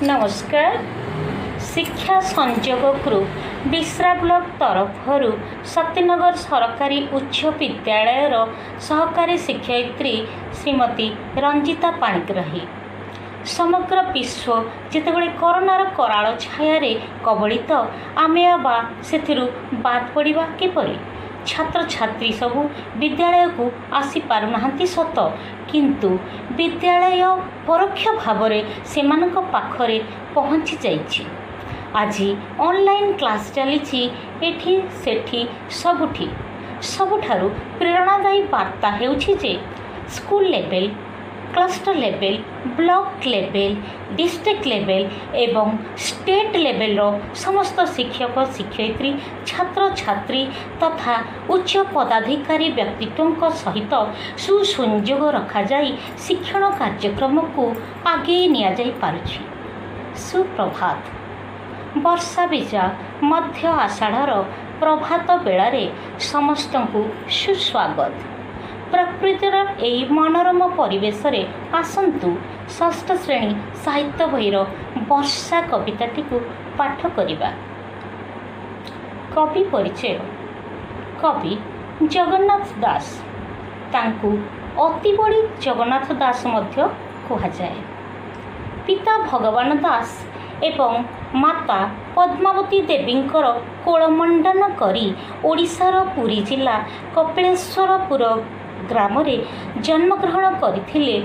नमस्कार। शिक्षा संयोग ग्रुप बिश्रा ब्लॉक तरफरु सत्यनगर सरकारी उच्च विद्यालयर सहकारी शिक्षयित्री श्रीमती रंजिता पाणिग्राही। समग्र विश्व जितेबाला कोरोनार कराल छाया कबलित आमे बा सेथिरु बाद पड़िबा किपरि। छात्र छात्री सबु विद्यालय को आसी पारुनाहांती सत, किंतु विद्यालय परोक्ष भाव सेमानक पाखरे पहुँची जाइछि। आज ऑनलाइन क्लास चली एठी सेठी सबुठी। सबुठारु प्रेरणादायी वार्ता हेउछि जे school level, cluster level, block level, district level एवं स्टेट लेवल समस्त शिक्षक शिक्षयित्री छात्र छात्री तथा उच्च पदाधिकारी व्यक्तित्वों सहित सुसंयोग रखा जाई शिक्षण कार्यक्रम को आगे निया जाई पारुछि। सुप्रभात। वर्षा बीजा मध्य आषाढ़र प्रभात बेलारे समस्त को सुस्वागत। प्रकृतिर एई मनोरम परिवेश रे आसंतु षष्ठ श्रेणी साहित्य बहिर वर्षा कविताटी को पाठ करिबा। कवि परिचय। कवि जगन्नाथ दास। तांकु अति बड़ी जगन्नाथ दास मध्य कहा जाए। पिता भगवान दास एवं माता पद्मावती देवींकर कोलमंडन करी ओडिशार पुरी जिला कपिलेश्वरपुर ग्राम रे जन्मग्रहण करथिले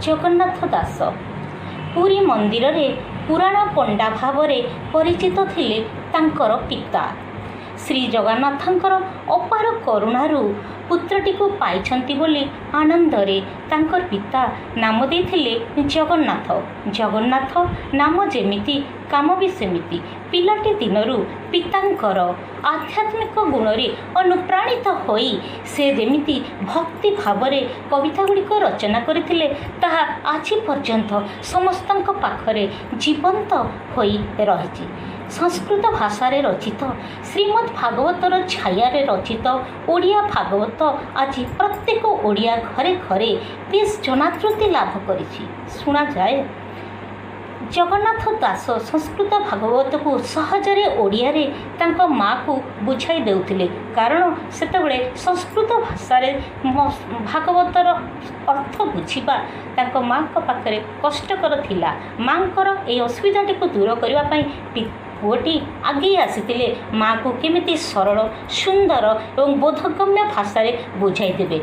जगन्नाथ दास। पुरी मंदिर रे पुराण पंडा भाव परिचित थिले तांकर पिता। श्री जगन्नाथंकर अपार करुणारू पुत्रटी को पाइछंती बोली आनंदरे तांकर पिता नाम देथिले जगन्नाथ। जगन्नाथ नाम जेमिति काम भी सेमिति। पिलाटी दिनरू पितांकर आध्यात्मिक गुणरे अनुप्राणित होई से जेमिति भक्ति भावरे कविता गुड़िक रचना करथिले ताहा आजि पर्यंत समस्तंक पाखरे जीवंत होई रहिछि। संस्कृत भाषा रे रचित श्रीमद् भागवतर छाया रे रचित ओडिया भागवत आज प्रत्येक ओडिया घरे घरे बेस जनादृति लाभ करिछि। सुना जाए जगन्नाथ दास संस्कृत भागवत को सहजरे ओडिया रे तांको माँ को बुझाई देउथिले, कारण सेतेबेले संस्कृत भाषा रे भागवतर अर्थ बुझिबा तांको माँ को पाखरे कष्टकर थिला। माँकर ए असुविधाटी को दूर करबा पई पुओटी आगे आसीथिले माँ को केमिति सरल सुंदर एवं बोधगम्य भाषा बुझाई देबे।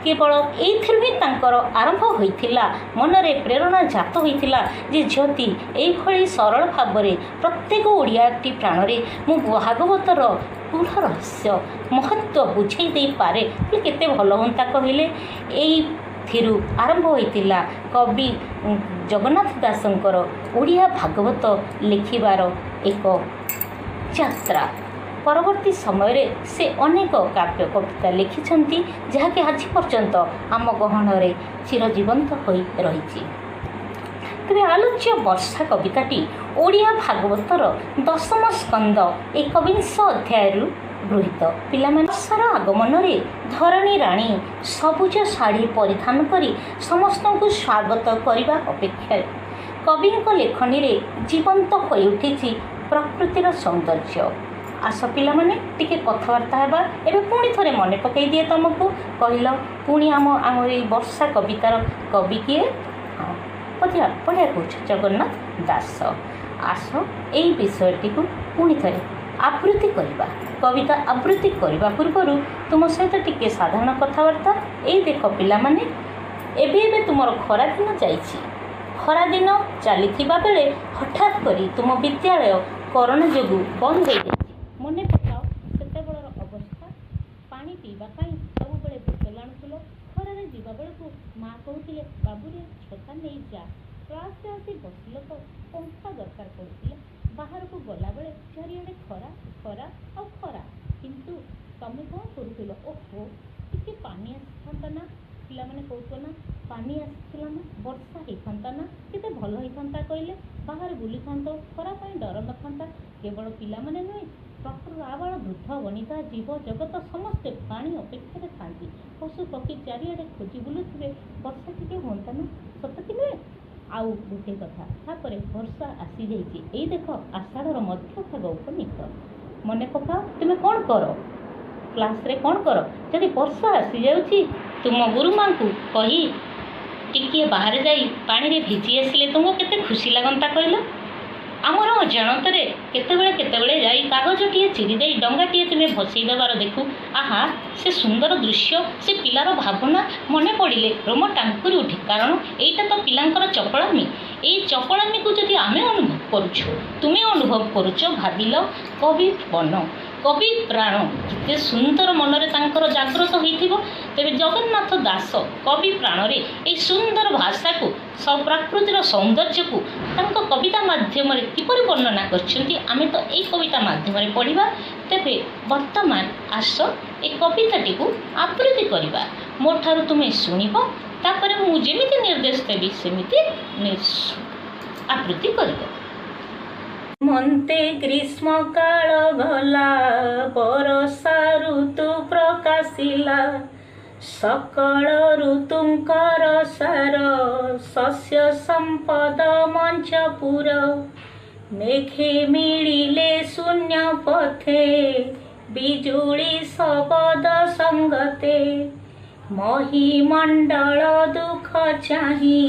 केवल एथिर भी तांकर आरंभ होइथिला, मनरे प्रेरणा जात होइथिला जे जति एभली सरल भाव प्रत्येक ओडियाटी प्राणरे मु भागवतर गूढ़ रहस्य महत्व बुझाई दे पारे केते भल होंता कहले। एथिरु आरंभ होइथिला कवि जगन्नाथ दासंकर ओडिया भागवत लिखिबार एक यात्रा। परवर्ती समय से अनेक काव्य कविता लिखिछंती जहाँकि आज पर्यंत आम गहन चिरजीवंत होई रहिछि। तेरे आलोच्य वर्षा कविताटी ओडिया भागवतर दशम स्कंद 21 अध्याय गृहीत। पिलाମାନେ ବର୍ଷାର ଆଗମନରେ ଧରଣୀ ରାଣୀ ସବୁଜ ଶାଢ଼ୀ ପରିଧାନ କରି ସମସ୍ତଙ୍କୁ ସ୍ୱାଗତ କରିବା ଅପେକ୍ଷାରେ କବିଙ୍କ ଲେଖନୀରେ ଜୀବନ୍ତ ହୋଇ ଉଠିଛି ପ୍ରକୃତିର ସୌନ୍ଦର୍ଯ୍ୟ। आस पिलाମାନେ ଟିକେ କଥାବାର୍ତ୍ତା ହେବା। ଏବେ ପୁଣି ଥରେ ମନେ ପକାଇ ଦିଏ ତମକୁ। କହିଲ ପୁଣି ଆମର ଏଇ ବର୍ଷା କବିତାର କବି କିଏ? ହଁ, ବଢ଼ିଆ କହୁଛ ଜଗନ୍ନାଥ ଦାସ। ଆସ ଏଇ ବିଷୟଟିକୁ ପୁଣି ଥରେ ଆବୃତ୍ତି କରିବା। कविता आबृत्ति करने पूर्वर तुम सहित टिके साधारण कथबार्ता। यही देख पिलाମାନେ एबे तुमर खरा दिन जाइछि। खरा दिन चली बेले हठात करी तुम विद्यालय कोरोना जोगु बंद हो जाइछि। मन पकाओ सेतेबेलर अवस्था। पानी पीवा सब बेले बोतल आणुथिल। खरारे जीवा बेलू माँ कहते बाबूरे छता नहीं जा। क्लास आसी बसिल तो पंखा दरकार पड़ुଥିଲା। बाहर को गला बेले चारिआडे खरा खरा और खरा, किंतु तमे कौन करुल? ओहो टिके पानी आसता ना। पिलाମାନେ कहतो ना पानी आसला ना, वर्षा होता ना, केते भल होता कहले। बाहर बुली था खरा डर न था। केवल पिलाମାନେ नुहे, प्रकृति आबाल वृद्ध वनिता जीव जगत समस्ते पानी अपेक्षा था। पशु पक्षी चारिआडे खोजी बुलुवे। वर्षा टिके होता ना, सत कि नुहे? ଆଉ ଗୋଟେ କଥା, ତାପରେ ବର୍ଷା ଆସିଯାଇଛି, ଏଇ ଦେଖ ଆଷାଢ଼ର ମଧ୍ୟଭାଗ ଉପନୀତ। ମନେ ପକାଅ, ତୁମେ କ'ଣ କର କ୍ଲାସ୍ରେ, କ'ଣ କର? ଯଦି ବର୍ଷା ଆସିଯାଉଛି, ତୁମ ଗୁରୁମାଙ୍କୁ କହି ଟିକିଏ ବାହାରେ ଯାଇ ପାଣିରେ ଭିଜି ଆସିଲେ ତୁମକୁ କେତେ ଖୁସି ଲାଗନ୍ତା କହିଲ? ଆମର ଅଜାଣତରେ କେତେବେଳେ ଯାଇ କାଗଜଟିଏ ଚିରି ଦେଇ ଡଙ୍ଗାଟିଏ ତୁମେ ଭସେଇ ଦେବାର ଦେଖୁ, ଆହା ସେ ସୁନ୍ଦର ଦୃଶ୍ୟ, ସେ ପିଲାର ଭାବନା ମନେ ପଡ଼ିଲେ ରୋମ ଟାଙ୍କୁରି ଉଠେ। କାରଣ ଏଇଟା ତ ପିଲାଙ୍କର ଚପଳାମି। ଏଇ ଚପଳାମିକୁ ଯଦି ଆମେ ଅନୁଭବ କରୁଛୁ, ତୁମେ ଅନୁଭବ କରୁଛ, ଭାବିଲ କବି ବନ, କବି ପ୍ରାଣ କେତେ ସୁନ୍ଦର ମନରେ ତାଙ୍କର ଜାଗ୍ରତ ହୋଇଥିବ। ତେବେ ଜଗନ୍ନାଥ ଦାସ କବି ପ୍ରାଣରେ ଏହି ସୁନ୍ଦର ଭାଷାକୁ, ପ୍ରାକୃତିର ସୌନ୍ଦର୍ଯ୍ୟକୁ ତାଙ୍କ କବିତା ମାଧ୍ୟମରେ କିପରି ବର୍ଣ୍ଣନା କରିଛନ୍ତି, ଆମେ ତ ଏଇ କବିତା ମାଧ୍ୟମରେ ପଢ଼ିବା। ତେବେ ବର୍ତ୍ତମାନ ଆସ ଏ କବିତାଟିକୁ ଆବୃତ୍ତି କରିବା। ମୋ ଠାରୁ ତୁମେ ଶୁଣିବ, ତାପରେ ମୁଁ ଯେମିତି ନିର୍ଦ୍ଦେଶ ଦେବି ସେମିତି ଆବୃତ୍ତି କରିବ। ମନ୍ତେ ଗ୍ରୀଷ୍ମ କାଳ ଗଲା, ବରଷା ଋତୁ ପ୍ରକାଶିଲା, ସକଳ ଋତୁଙ୍କର ସାର, ଶସ୍ୟ ସମ୍ପଦ ମଞ୍ଚପୁର, ମେଘେ ମିଳିଲେ ଶୂନ୍ୟ ପଥେ, ବିଜୁଳି ଶବଦ ସଙ୍ଗତେ, ମହିମଣ୍ଡଳ ଦୁଃଖ ଚାହିଁ,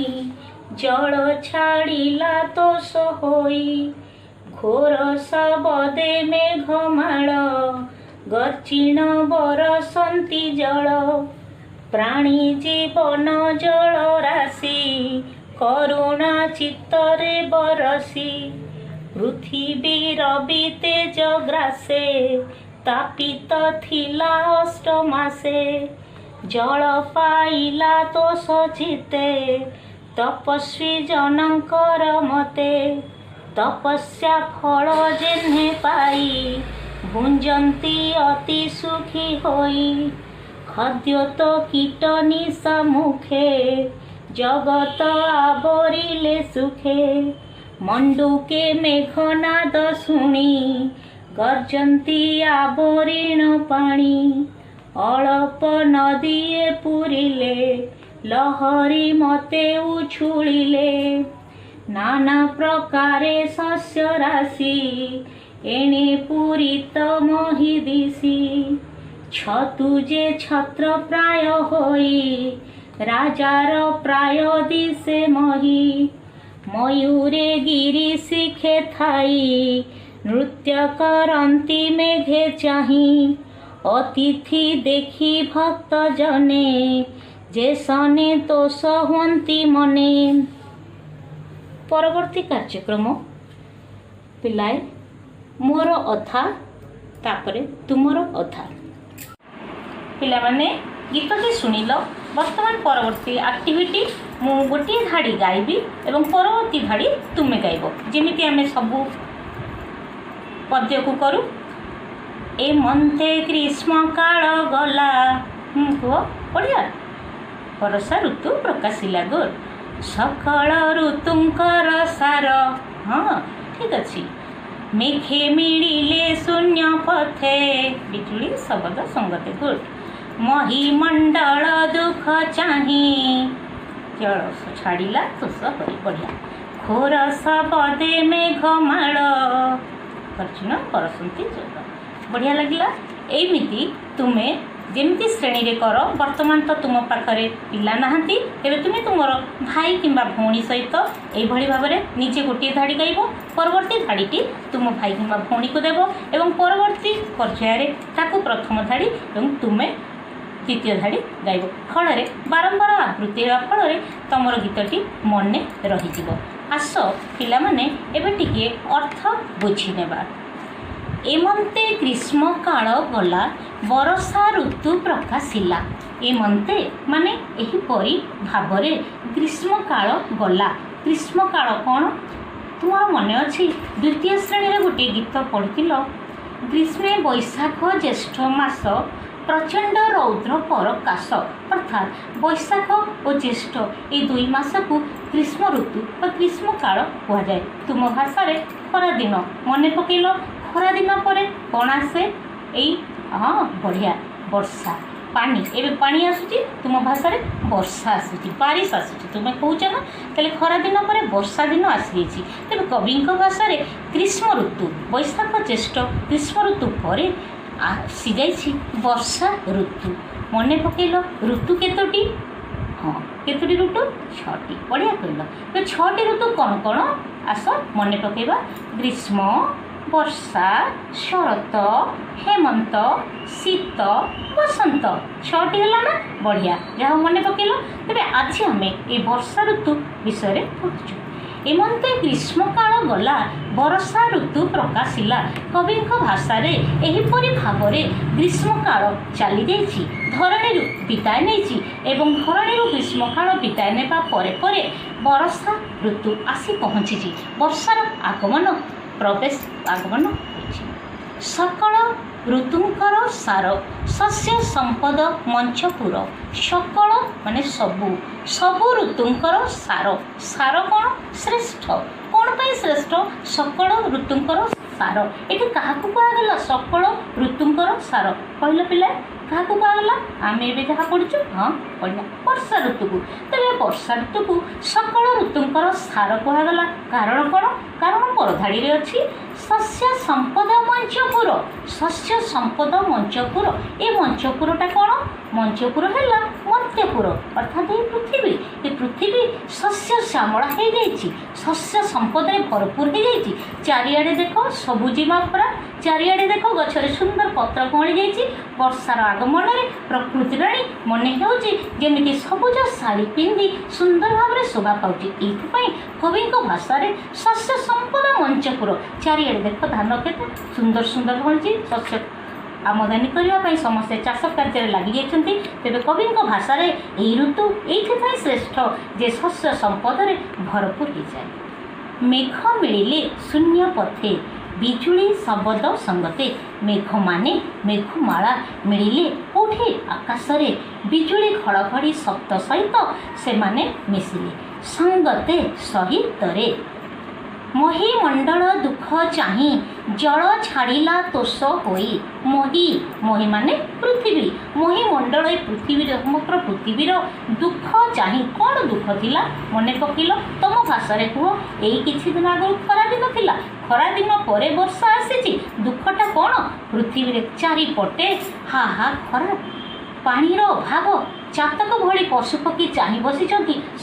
ଜଳ ଛାଡ଼ିଲା ତୋଷ ହୋଇ, ଘୋର ଶବଦେ ମେଘମାଳ, ଗର୍ଜିଣ ବରସନ୍ତି ଜଳ, ପ୍ରାଣୀ ଜୀବନ ଜଳ ରାଶି, କରୁଣା ଚିତ୍ତରେ ବରସି, ପୃଥିବୀର ବି ତେଜ ଗ୍ରାସେ, ତାପିତ ଥିଲା ଅଷ୍ଟମାସେ, ଜଳ ପାଇଲା ତୋଷ ଚିତେ, ତପସ୍ୱୀ ଜନଙ୍କର ମତେ, ତପସ୍ୟା ଫଳ ଯେହ୍ନେ ପାଇ, ଭୁଞ୍ଜନ୍ତି ଅତି ସୁଖୀ ହୋଇ, ଖାଦ୍ୟ ତ କୀଟ ନିଶା ମୁଖେ, ଜଗତ ଆବରିଲେ ସୁଖେ, ମଣ୍ଡୁକେ ମେଘନାଦ ଶୁଣି, ଗର୍ଜନ୍ତି ଆବରିଣ ପାଣି, ଅଳପ ନଦୀଏ ପୁରିଲେ, ଲହରୀ ମତେ ଉଛୁଳିଲେ, ନାନା ପ୍ରକାରେ ଶସ୍ୟ ରାଶି, ଏଣେ ପୂରିତ ମହିଦିଶି, ଛତୁ ଯେ ଛତ୍ର ପ୍ରାୟ ହୋଇ, ରାଜାର ପ୍ରାୟ ଦିଶେ ମହି, ମୟୂରେ ଗିରି ଶିଖେ ଥାଇ, ନୃତ୍ୟ କରନ୍ତି ମେଘେ ଚାହିଁ, ଅତିଥି ଦେଖି ଭକ୍ତ ଜନେ, ଯେ ସନେ ତୋଷ ହୁଅନ୍ତି ମନେ। ପରବର୍ତ୍ତୀ କାର୍ଯ୍ୟକ୍ରମ ପିଲାଏ, ମୋର ଅଧା ତାପରେ ତୁମର ଅଧା। ପିଲାମାନେ ଗୀତଟି ଶୁଣିଲ। ବର୍ତ୍ତମାନ ପରବର୍ତ୍ତୀ ଆକ୍ଟିଭିଟି, ମୁଁ ଗୋଟିଏ ଧାଡ଼ି ଗାଇବି ଏବଂ ପରବର୍ତ୍ତୀ ଧାଡ଼ି ତୁମେ ଗାଇବ, ଯେମିତି ଆମେ ସବୁ ପଦ୍ୟକୁ କରୁ। ଏ ମନ୍ତେ ଗ୍ରୀଷ୍ମ କାଳ ଗଲା, କୁହ ପଢ଼ିଆ। ବର୍ଷା ଋତୁ ପ୍ରକାଶିଲା, ଗୁଡ୍। ସକଳ ଋତୁଙ୍କର ସାର, ହଁ ଠିକ୍ ଅଛି। ମେଘେ ମିଳିଲେ ଶୂନ୍ୟ ପଥେ, ବିଜୁଳି ଶବଦ ସଙ୍ଗତେ, ଗୁଡ୍। ମହିମଣ୍ଡଳ ଦୁଃଖ ଚାହିଁ, ଜଳ ଛାଡ଼ିଲା ତୋଷ ହୋଇ, ବଢ଼ିଆ। ଘୋର ଶବଦେ ମେଘମାଳ, ଗର୍ଜିଣ ବରସନ୍ତି ଜଳ, ବଢ଼ିଆ ଲାଗିଲା। ଏଇମିତି ତୁମେ ଯେମିତି ଶ୍ରେଣୀରେ କର। ବର୍ତ୍ତମାନ ତ ତୁମ ପାଖରେ ପିଲା ନାହାନ୍ତି, ତେବେ ତୁମେ ତୁମର ଭାଇ କିମ୍ବା ଭଉଣୀ ସହିତ ଏଇଭଳି ଭାବରେ ନିଜେ ଗୋଟିଏ ଧାଡ଼ି ଗାଇବ, ପରବର୍ତ୍ତୀ ଧାଡ଼ିଟି ତୁମ ଭାଇ କିମ୍ବା ଭଉଣୀକୁ ଦେବ ଏବଂ ପରବର୍ତ୍ତୀ ପର୍ଯ୍ୟାୟରେ ତାକୁ ପ୍ରଥମ ଧାଡ଼ି ଏବଂ ତୁମେ ଦ୍ୱିତୀୟ ଧାଡ଼ି ଗାଇବ। ଫଳରେ ବାରମ୍ବାର ଆବୃତ୍ତି ହେବା ଫଳରେ ତୁମର ଗୀତଟି ମନେ ରହିଯିବ। ଆସ ପିଲାମାନେ ଏବେ ଟିକିଏ ଅର୍ଥ ବୁଝିନେବା। ଏମନ୍ତେ ଗ୍ରୀଷ୍ମ କାଳ ଗଲା, ବର୍ଷା ଋତୁ ପ୍ରକାଶିଲା। ଏମନ୍ତେ ମାନେ ଏହିପରି ଭାବରେ ଗ୍ରୀଷ୍ମ କାଳ ଗଲା। ଗ୍ରୀଷ୍ମ କାଳ କ'ଣ ତୁମର ମନେ ଅଛି? ଦ୍ୱିତୀୟ ଶ୍ରେଣୀରେ ଗୋଟିଏ ଗୀତ ପଢ଼ିଥିଲ, ଗ୍ରୀଷ୍ମେ ବୈଶାଖ ଜ୍ୟେଷ୍ଠ ମାସ, ପ୍ରଚଣ୍ଡ ରୌଦ୍ର ପରକାଶ। ଅର୍ଥାତ୍ ବୈଶାଖ ଓ ଜ୍ୟେଷ୍ଠ ଏହି ଦୁଇ ମାସକୁ ଗ୍ରୀଷ୍ମ ଋତୁ ବା ଗ୍ରୀଷ୍ମ କାଳ କୁହାଯାଏ। ତୁମ ଭାଷାରେ ଖରାଦିନ। ମନେ ପକେଇଲ, ଖରାଦିନ ପରେ କ'ଣ ଆସେ? ଏଇ ବଢ଼ିଆ ବର୍ଷା। पानी एवं पानी आसूची तुम भाषा रे वर्षा आसूची बारिश आसूची तुम कहूच ना तेल खरा दिन पर वर्षा दिन आसी तेज कवि भाषा रे ग्रीष्म ऋतु बैशाख ज्येष्ठ ग्रीष्म ऋतु पर आसी जाइए वर्षा ऋतु मन पकईल ऋतु केतोटी हाँ केतोटी ऋतु 6टी बढ़िया कहल तो 6टी ऋतु कौन कौन आस मन पकेबा ग्रीष्म वर्षा शरत हेमंत शीत बसंत 6टी है ना बढ़िया जहाँ मन पकेल तेज आज आम ये वर्षा ऋतु विषय पढ़ुचु एमंते ग्रीष्म काल गला वर्षा ऋतु प्रकाशिला कवि भाषा रे एहिपरि भाव ग्रीष्म काल चली जाइछि धरणी विदाय नहीं एवं धरणी ग्रीष्म काल विदाय नेबा परे परे वर्षा ऋतु आसी पहुँची वर्षार आगमन प्रवेश आगमन होइछि सकल ऋतुंकर सार शस्य संपद मंचपुर सकल माने सबु सबु ऋतुंकर सार सार कौन श्रेष्ठ कौन पाई श्रेष्ठ सकल ऋतुंकर सार ये क्या कहगला सकल ऋतुंकर सार कहल पिला क्या कहगला आम ए जहाँ पढ़ुचु हाँ पढ़ा वर्षा ऋतु को तेरे वर्षा ऋतु को सकल ऋतुंकर सार कहगला कारण कौन कारण परधाड़ी अच्छी शस्य संपद मंचपुर शस्य संपद मंचपुर ये मंचपुरटा कौन मंचपुर है मर्त्यपुर अर्थात ये पृथ्वी शस्य श्यामला हो जाइए शस्य संपद भरपूर हो जाइए चारिआडे देख सबुजिमा भरा चारिआडे देख गछरे सुंदर पत्र कमली जाइए वर्षार आगमन में प्रकृति राणी मन होमी सबुज शाढ़ी पिंधि सुंदर भाव में शोभा पाऊँ ये कवि भाषा शस्य संपद मंचपुर चारिआडे देख धान खेत सुंदर सुंदर फलुची शस्य आमदानी करने समस्ते चाष कार्य लगी जाइए तेज कवि भाषा यही ऋतु ये श्रेष्ठ जे शस्य संपद भरपूर हो जाए मेघ मिले शून्य पथे बिजुली शब्द संगते मेघ माने मेघमाला मिले कौटे आकाश बिजुली घड़घड़ी शब्द सहित से माने मिसिले संगते सहित मही मंडल दुख चाही जल छाड़िला तोष होई मही मही माने पृथ्वी मही मंडल पृथ्वी समग्र पृथ्वीर दुख चाही कौन दुख थिला मन पकिल तुम भाषा कह यही किसी दिन आगे खरा दिन थिला खरा दिन पर वर्षा आसी दुखटा कौन पृथ्वी चारिपटे हा हा खरा पानीर अभाव चातक भली पशुपक्षी चाह बसी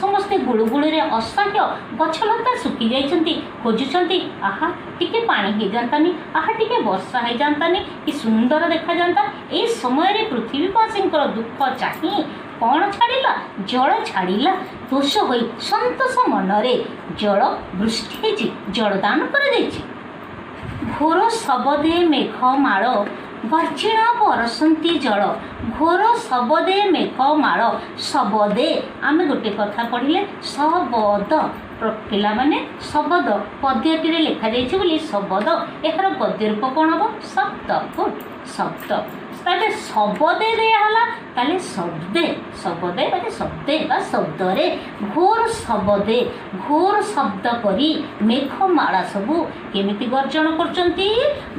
समस्ते गुड़गुड़ी असह्य गछलता सुखी जाइए खोजुंट आहा टिके पानी हो जातानी आहा टिके वर्षा हो जातानी कि सुंदर देखा जाता ए समय पृथ्वीवासी दुख चाही कौन छाड़िला जल छाड़िला तोष हो संतोष मनरे जल वृष्टि जलदान कर घोर शबदे मेघमाल गर्जिण बरसंती जल घोर शबदे मेघमाल शबदे आम गोटे कथा पढ़ले शबद पिला माने शबद पद्यटी लिखा जाइए शबद यार गद्य रूप कौन हम शब्द गुड शब्द ताले शबदे दिहला ताले शब्दे शब्दे माने शब्दे बा शब्दरे घोर शब्दे घोर शब्द करी मेघमाला सबू केमिति गर्जन करचंती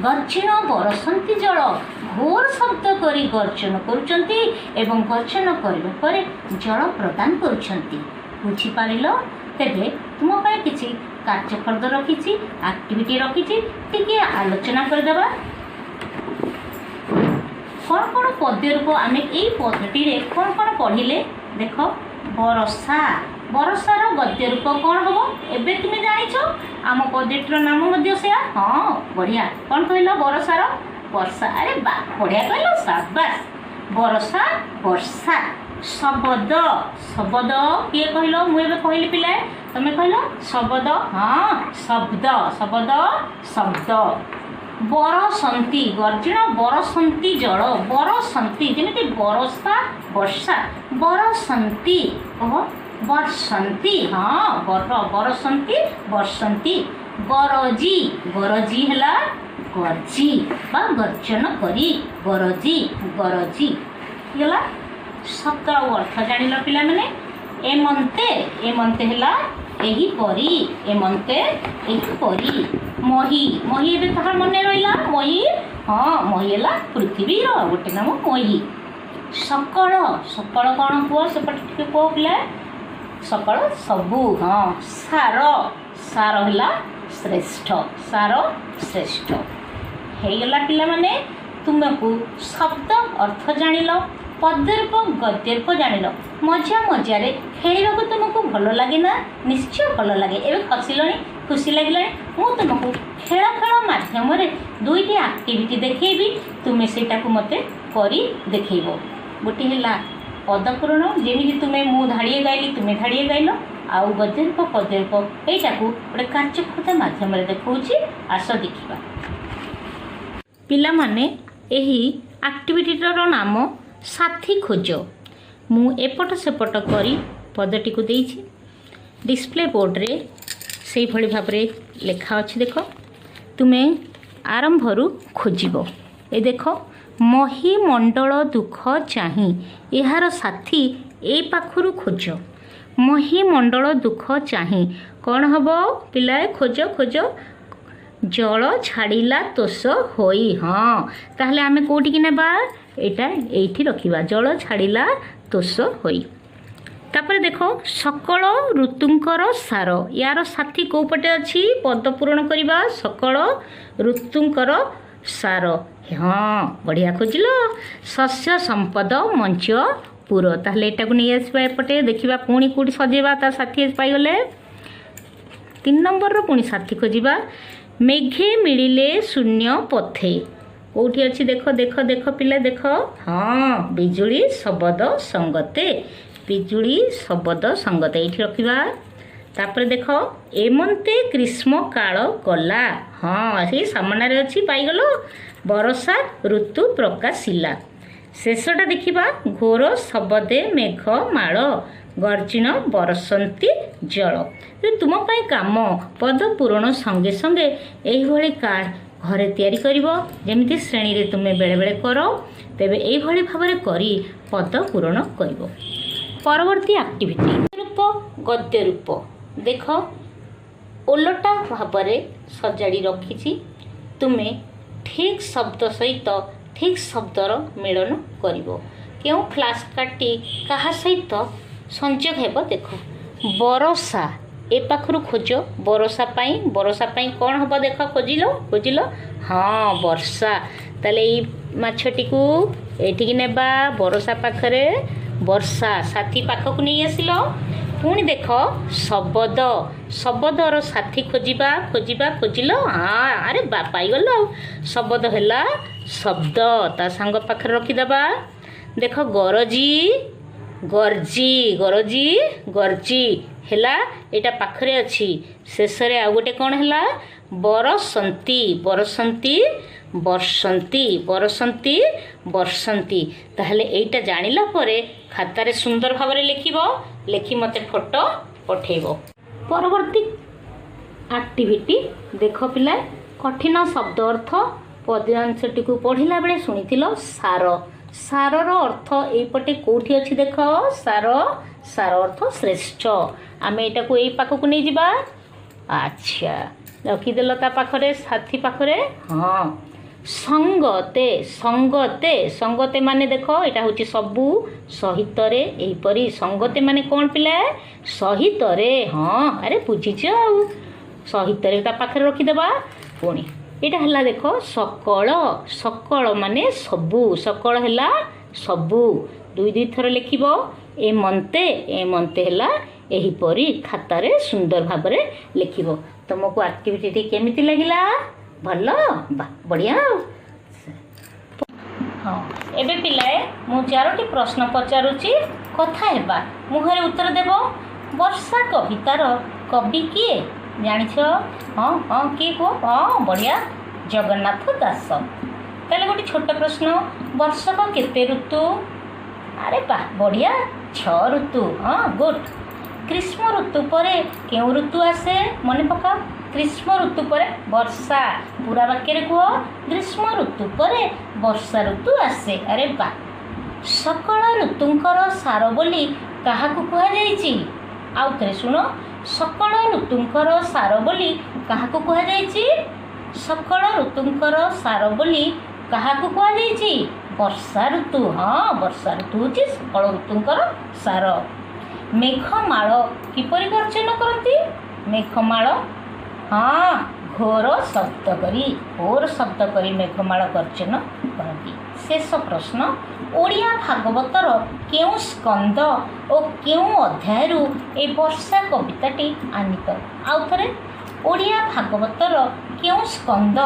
गर्जिण बरसंती जल घोर शब्द करी गर्जन करुचंती एवं गर्जन करबा परे जल प्रदान करुचंती बुझी पारिल तेरे तुम किसी कार्यफर्द रखी एक्टिविटी रखी टी आलोचना करदेबा कौन कौन पद्य रूप आम यही पद्धति कौन कौन पढ़ले देख बरसा बरसार गद्य रूप कौन हम एवं तुम जाच आम पद्धतिर नाम से हाँ बढ़िया कौन कहल बरसार वर्षा अरे बा बढ़िया कहल शाबाश बरसा वर्षा शबद शबद किए कहल मुझे कहली पिला तुम कहल शबद हाँ शब्द शबद शब्द बरसंती गर्जिण बरसंती जल बरसंती जमी बरसा वर्षा बरसंती कह बरसंती हाँ बरसंती बरसंती गरजी गरजी है गर्जी बा गर्जन करी गरजी गरजी गला शब्द अर्थ जान पिला माने एमंते एमंते है यही परी एमंते यही परी मही मही ए कह मन रहा मही हाँ मही है पृथ्वी गोटे नाम मही सकल सकल कौन कुह सेपटे कुह पिला सकल सबू हाँ सार सार है श्रेष्ठ सार श्रेष्ठ ହେଇଗଲା ପିଲାମାନେ ତୁମକୁ ଶବ୍ଦ ଅର୍ଥ ଜାଣିଲ ପଦ୍ୟରୂପ ଗଦ୍ୟରୂପ ଜାଣିଲ ମଜା ମଜାରେ ଖେଳିବାକୁ ତୁମକୁ ଭଲ ଲାଗେ ନା ନିଶ୍ଚୟ ଭଲ ଲାଗେ ଏବେ ହସିଲଣି ଖୁସି ଲାଗିଲାଣି ମୁଁ ତୁମକୁ ଖେଳ ଖେଳ ମାଧ୍ୟମରେ ଦୁଇଟି ଆକ୍ଟିଭିଟି ଦେଖେଇବି ତୁମେ ସେଇଟାକୁ ମୋତେ କରି ଦେଖେଇବ ଗୋଟିଏ ହେଲା ପଦପୂରଣ ଯେମିତି ତୁମେ ମୁଁ ଧାଡ଼ିଏ ଗାଇଲି ତୁମେ ଧାଡ଼ିଏ ଗାଇଲ ଆଉ ଗଦ୍ୟରୂପ ପଦ୍ୟରୂପ ଏଇଟାକୁ ଗୋଟେ କାର୍ଯ୍ୟକୃତ ମାଧ୍ୟମରେ ଦେଖାଉଛି ଆସ ଦେଖିବା ପିଲାମାନେ ଏହି ଆକ୍ଟିଭିଟିର ନାମ ସାଥୀ ଖୋଜ ମୁଁ ଏପଟ ସେପଟ କରି ପଦଟିକୁ ଦେଇଛି ଡିସପ୍ଲେ ବୋର୍ଡ଼ରେ ସେଇଭଳି ଭାବରେ ଲେଖା ଅଛି ଦେଖ ତୁମେ ଆରମ୍ଭରୁ ଖୋଜିବ ଏ ଦେଖ ମହିମଣ୍ଡଳ ଦୁଃଖ ଚାହିଁ ଏହାର ସାଥୀ ଏ ପାଖରୁ ଖୋଜ ମହିମଣ୍ଡଳ ଦୁଃଖ ଚାହିଁ କ'ଣ ହେବ ପିଲାଏ ଖୋଜ ଖୋଜ ଜଳ ଛାଡ଼ିଲା ତୋଷ ହୋଇ ହଁ ତାହେଲେ ଆମେ କେଉଁଠିକି ନେବା ଏଇଟା ଏଇଠି ରଖିବା ଜଳ ଛାଡ଼ିଲା ତୋଷ ହୋଇ ତାପରେ ଦେଖ ସକଳ ଋତୁଙ୍କର ସାର ୟାର ସାଥୀ କେଉଁ ପଟେ ଅଛି ପଦ ପୂରଣ କରିବା ସକଳ ଋତୁଙ୍କର ସାର ହଁ ବଢ଼ିଆ ଖୋଜିଲ ଶସ୍ୟ ସମ୍ପଦ ମଞ୍ଚ ପୁର ତାହେଲେ ଏଇଟାକୁ ନେଇ ଆସିବା ଏପଟେ ଦେଖିବା ପୁଣି କେଉଁଠି ସଜେଇବା ତା ସାଥୀ ପାଇଗଲେ 3 ନମ୍ବରର ପୁଣି ସାଥୀ ଖୋଜିବା मेघे मिलिले शून्य पथे कौटी अच्छी देख देख देख पिला देख हाँ बिजुली शबद संगते बिजुली शबद संगते ये रखा तापर देख एमंते ग्रीष्म काल गला हाँ से सामने अच्छी पाइगल बरसा ऋतु प्रकाशिला शेषटा देखा घोर शबदे मेघ माल गर्जन बरसंती जल तुम काम पद पूरण संगे संगे यही कार्ड घरे तैयारी करिवो जेमिति श्रेणी रे तुम्हें बेले बेले करो तेबे यही भाव करी पद पूरण करिवो परवर्ती एक्टिविटी रूप गद्य रूप देख ओलटा भाव सजाड़ी रखी तुम्हें ठीक शब्द सहित ठीक शब्दर मिलन करिवो क्यों फ्लैश कार्डटी कहा सहित संजोग हेब देख बरसा ए पाखरु खोज बरसा पाई कौन हम देख खोजिल खोजिल हाँ वर्षा ताले माछटी को एठिकी नेबा बरसा पाखरे वर्षा साथी पाखक नहीं आसिल पुणी देख शबद शबदर साथी खोजिबा खोजिबा खोजिल हाँ अरे पाइगल शबद है शब्द ता सांग पाखरे रखीदबा देख गरजी गर्जी गरजी गर्जी हैला एटा पाखरे अच्छी शेष रे आ गोटे कौन है बरसंती बरसंती बरसंती बरसंती बरसंती ताहले एटा जानिला परे खातार सुंदर भाव लिखिब लिखि मते फोटो पठेब परवर्ती एक्टिविटी देख पिला कठिन शब्द अर्थ पद्यांशटी को पढ़िला बेले शुणिथिलो सार सारर अर्थ एपटे कौटी अच्छी देख सार सार अर्थ श्रेष्ठ आम एटा को यही पाखक नहीं जावा अच्छा रखीदेल ता पाखरे साथी पाखरे हाँ संगते संगते संगते माने देख यहाँ हूँ सबू सहित यहीपरी संगते माने कौन पिला सहित हाँ अरे बुझीच सहित पाखे रखीदेवा पुणी यहाँ है देख सकल सकल माने सबू सकल है सबू दुई दुई थर लिख एमंते एमंते है यहीपरी खातार सुंदर भाव लिख तुमको एक्टिविटी केमिति लगिला भल बढ़िया हाँ एबे पिलाए मु 4टी प्रश्न पचारुची कथा हेबा मुहरे उत्तर देव वर्षा कवितार कवि किए जानिछ हाँ हाँ किए को हाँ बढ़िया जगन्नाथ दास ताले गोटे छोट प्रश्न वर्षक केते ऋतु अरे वाह बढ़िया 6 ऋतु हाँ गुड ग्रीष्म ऋतु परे केउ ऋतु आसे मन पका ग्रीष्म ऋतु परे वर्षा पूरा वाक्य कह ग्रीष्म ऋतु परे वर्षा ऋतु आसे अरे वाह सकल ऋतुंकर सार बोली काहाकु कुहा जायछि आउ थरे सुनो सकल ऋतुंकर सार बोली काहाकु कुहा जायछि सकल ऋतुंकर सार बोली କାହାକୁ କୁହାଯାଇଛି? ବର୍ଷା ଋତୁ। ହଁ, ବର୍ଷା ଋତୁ ହେଉଛି ସକଳ ଋତୁଙ୍କର ସାର। ମେଘମାଳ କିପରି ଗର୍ଜନ କରନ୍ତି? ମେଘମାଳ ହଁ, ଘୋର ଶବ୍ଦ କରି ମେଘମାଳ ଗର୍ଜନ କରନ୍ତି। ଶେଷ ପ୍ରଶ୍ନ, ଓଡ଼ିଆ ଭାଗବତର କେଉଁ ସ୍କନ୍ଦ ଓ କେଉଁ ଅଧ୍ୟାୟରୁ ଏ ବର୍ଷା କବିତାଟି ଆନିତ? ଆଉ ଥରେ, ଓଡ଼ିଆ ଭାଗବତର କେଉଁ ସ୍କନ୍ଦ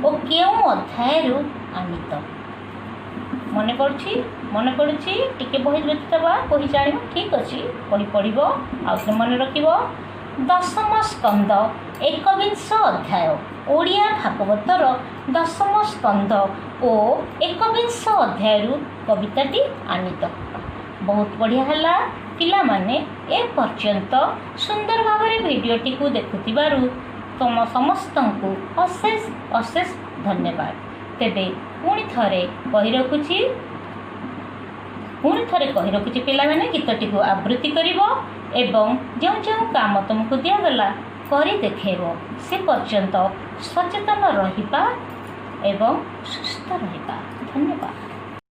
ଓ କେଉଁ ଅଧ୍ୟାୟରୁ ଆନିତ? ମନେ ପଡ଼ୁଛି? ଟିକେ ବହି ଦେଖିଦେବା, ବହି ଜାଣିବ। ଠିକ୍ ଅଛି, ବହି ପଢ଼ିବ, ଆଉ ଥରେ ମନେ ରଖିବ। ଦଶମ ସ୍କନ୍ଦ 21 ଅଧ୍ୟାୟ। ଓଡ଼ିଆ ଭାଗବତର ଦଶମ ସ୍କନ୍ଦ ଓ 21 ଅଧ୍ୟାୟରୁ କବିତାଟି ଆନିତ। ବହୁତ ବଢ଼ିଆ ହେଲା। ପିଲାମାନେ ଏପର୍ଯ୍ୟନ୍ତ ସୁନ୍ଦର ଭାବରେ ଭିଡ଼ିଓଟିକୁ ଦେଖୁଥିବାରୁ ତୁମ ସମସ୍ତଙ୍କୁ ଅଶେଷ ଅଶେଷ ଧନ୍ୟବାଦ। ତେବେ ପୁଣି ଥରେ କହି ରଖୁଛି ପିଲାମାନେ, ଗୀତଟିକୁ ଆବୃତ୍ତି କରିବ ଏବଂ ଯେଉଁ ଯେଉଁ କାମ ତୁମକୁ ଦିଆଗଲା କରି ଦେଖାଇବ। ସେ ପର୍ଯ୍ୟନ୍ତ ସଚେତନ ରହିବା ଏବଂ ସୁସ୍ଥ ରହିବା। ଧନ୍ୟବାଦ।